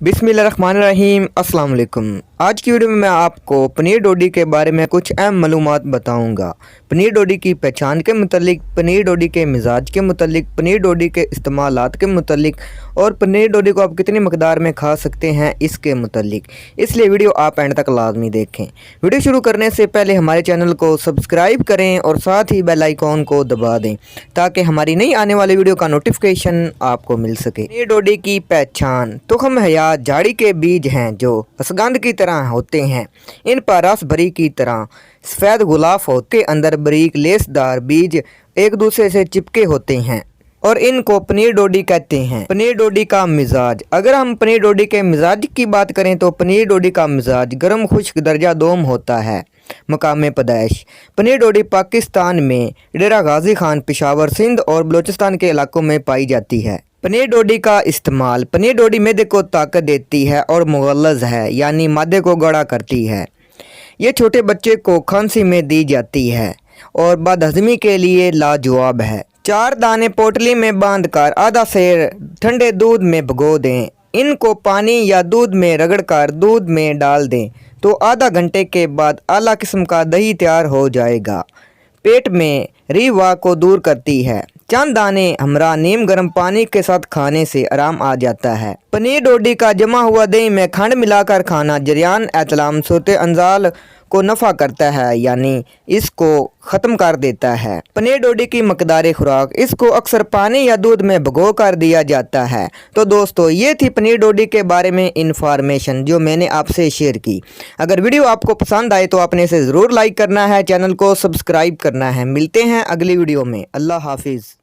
बिस्मिल्लाहिर्रहमानिर्रहीम अस्सलाम वालेकुम। आज की वीडियो में मैं आपको पनीर डोडी के बारे में कुछ अहम मालूमात बताऊंगा। पनीर डोडी की पहचान के मुतालिक, पनीर डोडी के मिजाज के मुतालिक, पनीर डोडी के इस्तेमालात के मुतालिक और पनीर डोडी को आप कितनी मकदार में खा सकते हैं इसके मुतालिक। इसलिए वीडियो आप एंड तक लाजमी देखें। वीडियो शुरू करने से पहले हमारे चैनल को सब्सक्राइब करें और साथ ही बेल आइकॉन को दबा दें ताकि हमारी नई आने वाली वीडियो का नोटिफिकेशन आपको मिल सके। पनीर डोडी की पहचान। तुखम हयात झाड़ी के बीज हैं जो असगंध की तरह होते हैं। इन पर रस भरी की तरह सफ़ेद गुलाफ होते, अंदर बारीक लेसदार बीज एक दूसरे से चिपके होते हैं और इनको पनीर डोडी कहते हैं। पनीर डोडी का मिजाज। अगर हम पनीर डोडी के मिजाज की बात करें तो पनीर डोडी का मिजाज गर्म खुश्क दर्जा दोम होता है। मकाम पैदाइश। पनीर डोडी पाकिस्तान में डेरा गाजी खान, पेशावर, सिंध और बलूचिस्तान के इलाकों में पाई जाती है। पनीर डोडी का इस्तेमाल। पनीर डोडी मैदे को ताकत देती है और मुगल्लज़ है, यानी मादे को गाढ़ा करती है। ये छोटे बच्चे को खांसी में दी जाती है और बदहज़मी के लिए लाजवाब है। 4 दाने पोटली में बांधकर आधा सेर ठंडे दूध में भिगो दें। इनको पानी या दूध में रगड़कर दूध में डाल दें तो आधा घंटे के बाद आला किस्म का दही तैयार हो जाएगा। पेट में रीवा को दूर करती है। चंद दाने हमरा नीम गर्म पानी के साथ खाने से आराम आ जाता है। पनीर डोडी का जमा हुआ दही में खंड मिलाकर खाना जरियान एतलाम सूरत अंजाल को नफ़ा करता है, यानी इसको ख़त्म कर देता है। पनीर डोडी की मकदार खुराक। इसको अक्सर पानी या दूध में भिगो कर दिया जाता है। तो दोस्तों, ये थी पनीर डोडी के बारे में इंफॉर्मेशन जो मैंने आपसे शेयर की। अगर वीडियो आपको पसंद आए तो आपने इसे ज़रूर लाइक करना है, चैनल को सब्सक्राइब करना है। मिलते हैं अगली वीडियो में। अल्लाह हाफिज़।